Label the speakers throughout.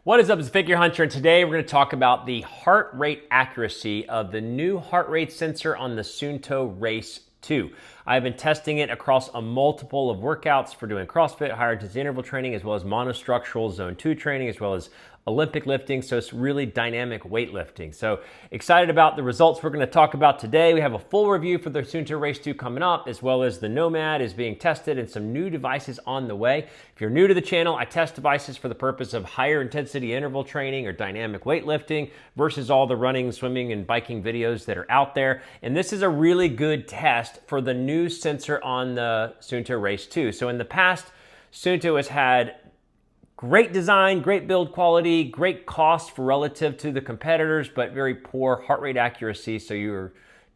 Speaker 1: What is up, it's Figure Hunter, and today we're going to talk about the heart rate accuracy of the new heart rate sensor on the Suunto Race 2. I've been testing it across a multiple of workouts for doing CrossFit, higher intensity interval training, as well as monostructural zone 2 training, as well as Olympic lifting, so it's really dynamic weightlifting. So excited about the results we're going to talk about today. We have a full review for the Suunto Race 2 coming up, as well as the Nomad is being tested and some new devices on the way. If you're new to the channel, I test devices for the purpose of higher intensity interval training or dynamic weightlifting versus all the running, swimming, and biking videos that are out there. And this is a really good test for the new sensor on the Suunto Race 2. So in the past, Suunto has had great design, great build quality, great cost for relative to the competitors, but very poor heart rate accuracy. So you're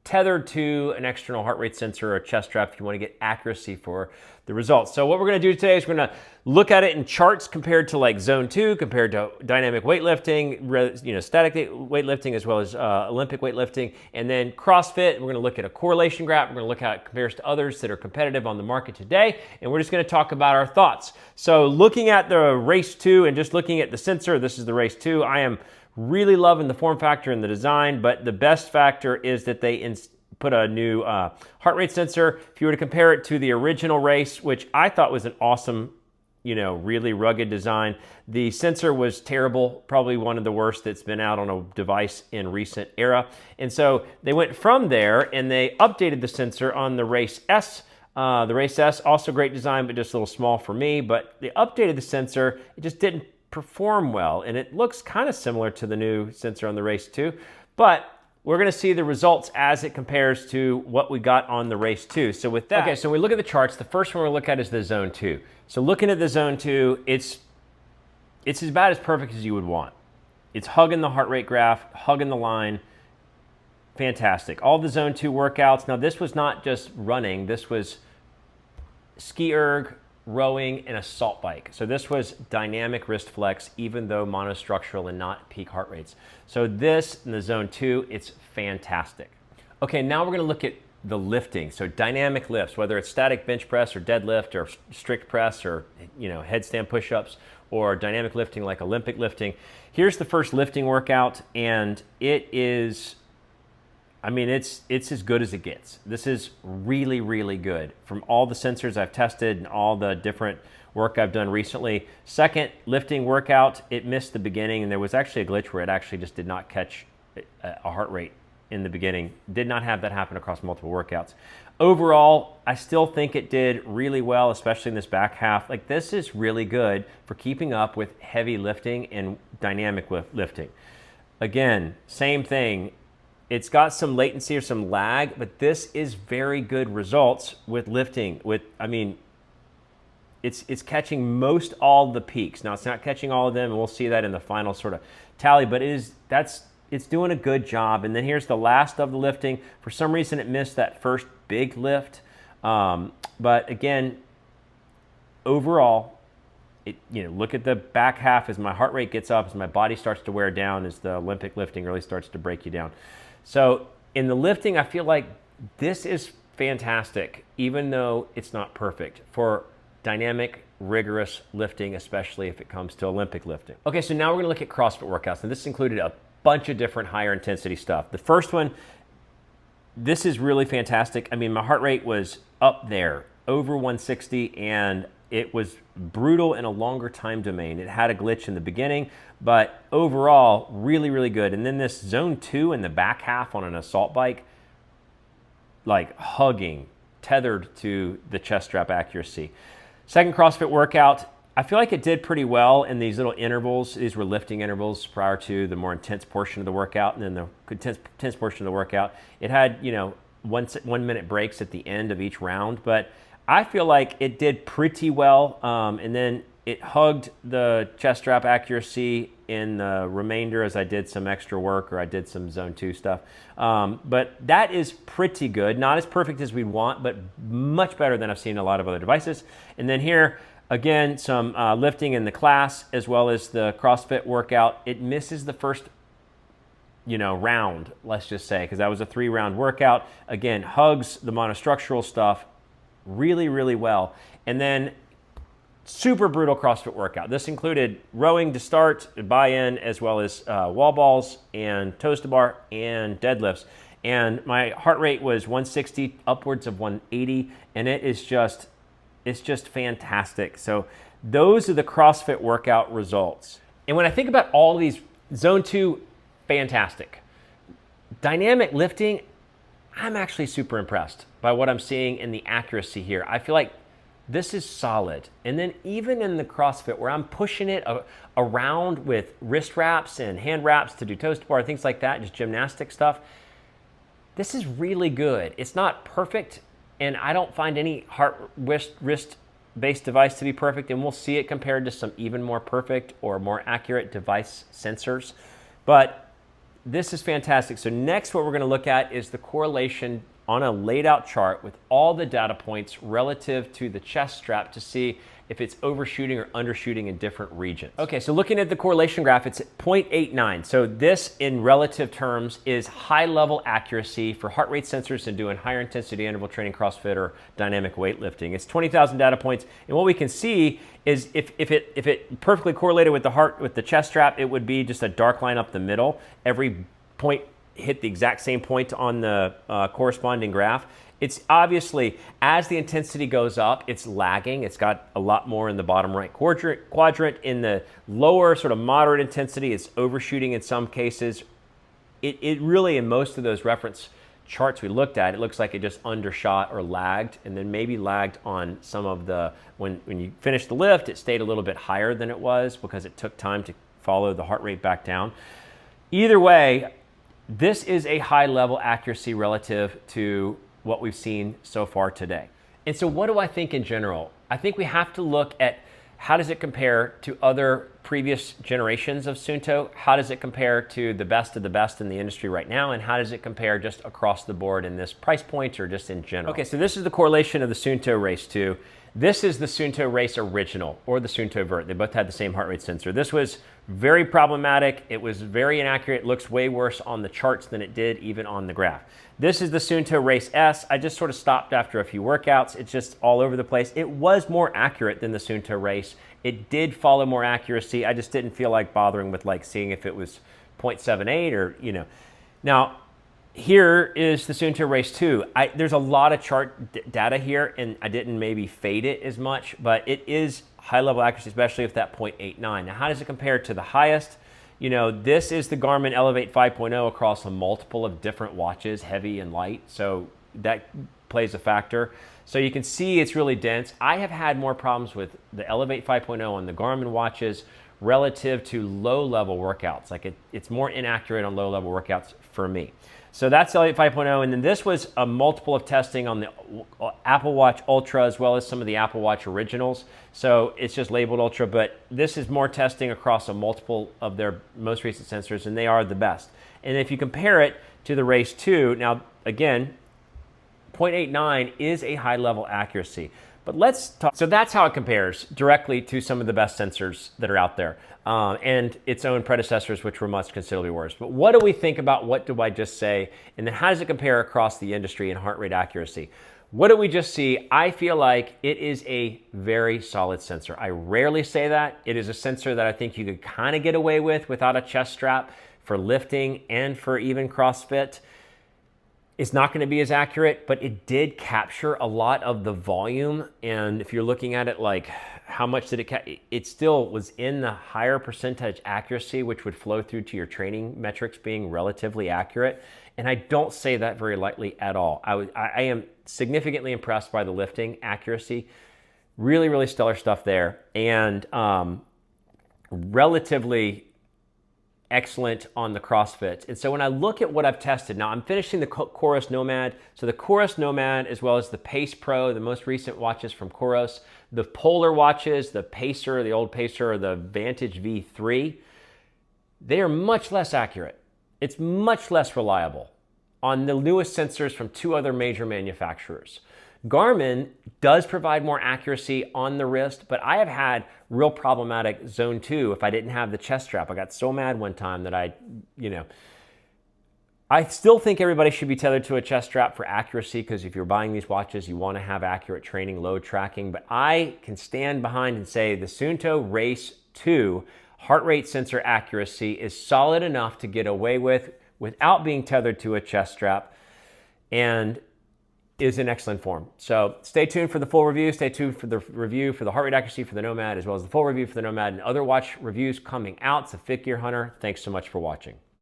Speaker 1: tethered to an external heart rate sensor or a chest strap if you want to get accuracy for the results. So what we're going to do today is we're going to look at it in charts compared to like zone 2, compared to dynamic weightlifting, static weightlifting, as well as Olympic weightlifting, and then CrossFit. We're going to look at a correlation graph. We're going to look at how it compares to others that are competitive on the market today, and we're just going to talk about our thoughts. So looking at the Race 2 and just looking at the sensor, this is the Race 2. I am really loving the form factor and the design, but the best factor is that they put a new heart rate sensor. If you were to compare it to the original Race, which I thought was an awesome, really rugged design, the sensor was terrible, probably one of the worst that's been out on a device in recent era. And so they went from there and they updated the sensor on the Race S. The Race S, also great design, but just a little small for me. But they updated the sensor. It just didn't perform well, and it looks kind of similar to the new sensor on the Race 2, but we're going to see the results as it compares to what we got on the Race 2. So with that, okay, so we look at the charts. The first one we look at is the Zone 2. So looking at the Zone 2, it's about as perfect as you would want. It's hugging the heart rate graph, hugging the line. Fantastic. All the Zone 2 workouts. Now this was not just running. This was ski erg, rowing, and assault bike. So this was dynamic wrist flex, even though monostructural and not peak heart rates. So this in the Zone 2, it's fantastic. Okay, now we're gonna look at the lifting. So dynamic lifts, whether it's static bench press or deadlift or strict press or headstand push-ups or dynamic lifting like Olympic lifting. Here's the first lifting workout, and it is, it's as good as it gets. This is really, really good. From all the sensors I've tested and all the different work I've done recently. Second lifting workout, it missed the beginning, and there was actually a glitch where it actually just did not catch a heart rate in the beginning. Did not have that happen across multiple workouts. Overall, I still think it did really well, especially in this back half. Like, this is really good for keeping up with heavy lifting and dynamic lifting. Again, same thing. It's got some latency or some lag, but this is very good results with lifting. It's catching most all the peaks. Now, it's not catching all of them, and we'll see that in the final sort of tally, but it's doing a good job. And then here's the last of the lifting. For some reason, it missed that first big lift. But again, overall, look at the back half as my heart rate gets up, as my body starts to wear down, as the Olympic lifting really starts to break you down. So in the lifting, I feel like this is fantastic, even though it's not perfect for dynamic, rigorous lifting, especially if it comes to Olympic lifting. Okay, so now we're gonna look at CrossFit workouts, and this included a bunch of different higher intensity stuff. The first one, this is really fantastic. My heart rate was up there, over 160, and it was brutal in a longer time domain. It had a glitch in the beginning, but overall, really, really good. And then this Zone 2 in the back half on an assault bike, like hugging, tethered to the chest strap accuracy. Second CrossFit workout, I feel like it did pretty well in these little intervals. These were lifting intervals prior to the more intense portion of the workout, and then the intense portion of the workout. It had, 1 minute breaks at the end of each round, but I feel like it did pretty well, and then it hugged the chest strap accuracy in the remainder as I did some extra work or I did some Zone 2 stuff. But that is pretty good. Not as perfect as we'd want, but much better than I've seen a lot of other devices. And then here, again, some lifting in the class as well as the CrossFit workout. It misses the first round, let's just say, because that was a 3-round workout. Again, hugs the monostructural stuff really, really well. And then super brutal CrossFit workout. This included rowing to start, buy-in, as well as wall balls and toes to bar and deadlifts. And my heart rate was 160, upwards of 180, and it's just fantastic. So those are the CrossFit workout results. And when I think about all these, Zone 2, fantastic. Dynamic lifting, I'm actually super impressed by what I'm seeing in the accuracy here. I feel like this is solid. And then even in the CrossFit where I'm pushing it around with wrist wraps and hand wraps to do toes to bar, things like that, just gymnastic stuff, this is really good. It's not perfect, and I don't find any wrist-based device to be perfect, and we'll see it compared to some even more perfect or more accurate device sensors. But this is fantastic. So next, what we're going to look at is the correlation on a laid out chart with all the data points relative to the chest strap to see if it's overshooting or undershooting in different regions. Okay, so looking at the correlation graph, it's at 0.89. So this, in relative terms, is high level accuracy for heart rate sensors and doing higher intensity interval training, CrossFit, or dynamic weightlifting. It's 20,000 data points, and what we can see is if it perfectly correlated with the chest strap, it would be just a dark line up the middle. Every point hit the exact same point on the corresponding graph. It's obviously, as the intensity goes up, it's lagging. It's got a lot more in the bottom right quadrant. In the lower sort of moderate intensity, it's overshooting in some cases. It really, in most of those reference charts we looked at, it looks like it just undershot or lagged, and then maybe lagged on some of the, when you finish the lift, it stayed a little bit higher than it was because it took time to follow the heart rate back down. Either way, this is a high level accuracy relative to what we've seen so far today. And so what do I think in general? I think we have to look at how does it compare to other previous generations of Suunto? How does it compare to the best of the best in the industry right now? And how does it compare just across the board in this price point or just in general? Okay, so this is the correlation of the Suunto Race 2. This is the Suunto Race Original or the Suunto Vert. They both had the same heart rate sensor. This was very problematic. It was very inaccurate. It looks way worse on the charts than it did even on the graph. This is the Suunto Race S. I just sort of stopped after a few workouts. It's just all over the place. It was more accurate than the Suunto Race. It did follow more accuracy. I just didn't feel like bothering with like seeing if it was 0.78 or, you know. Now, here is the Suunto Race 2. There's a lot of chart data here, and I didn't maybe fade it as much, but it is high level accuracy, especially if that 0.89. Now, how does it compare to the highest? You know, this is the Garmin Elevate 5.0 across a multiple of different watches, heavy and light, so that plays a factor. So you can see it's really dense. I have had more problems with the Elevate 5.0 on the Garmin watches relative to low-level workouts. Like it's more inaccurate on low-level workouts for me. So that's Elevate 5.0, and then this was a multiple of testing on the Apple Watch Ultra as well as some of the Apple Watch Originals. So it's just labeled Ultra, but this is more testing across a multiple of their most recent sensors, and they are the best. And if you compare it to the Race 2, now again, 0.89 is a high-level accuracy. But let's talk. So that's how it compares directly to some of the best sensors that are out there and its own predecessors, which were much considerably worse. But what do we think about what do I just say? And then how does it compare across the industry in heart rate accuracy? What do we just see? I feel like it is a very solid sensor. I rarely say that. It is a sensor that I think you could kind of get away with without a chest strap for lifting and for even CrossFit. It's not going to be as accurate, but it did capture a lot of the volume. And if you're looking at it like how much did it still was in the higher percentage accuracy, which would flow through to your training metrics being relatively accurate. And I don't say that very lightly at all. I am significantly impressed by the lifting accuracy. Really, really stellar stuff there. And relatively excellent on the CrossFit. And so when I look at what I've tested, now I'm finishing the Coros Nomad. So the Coros Nomad, as well as the Pace Pro, the most recent watches from Coros, the Polar watches, the Pacer, the old Pacer, or the Vantage V3, they are much less accurate. It's much less reliable on the newest sensors from two other major manufacturers. Garmin does provide more accuracy on the wrist, but I have had real problematic Zone 2 if I didn't have the chest strap. I got so mad one time that I still think everybody should be tethered to a chest strap for accuracy, because if you're buying these watches, you want to have accurate training, load tracking. But I can stand behind and say the Suunto Race 2 heart rate sensor accuracy is solid enough to get away with without being tethered to a chest strap, and is in excellent form. So stay tuned for the full review. Stay tuned for the review for the heart rate accuracy for the Nomad, as well as the full review for the Nomad and other watch reviews coming out. It's a Fit Gear Hunter. Thanks so much for watching.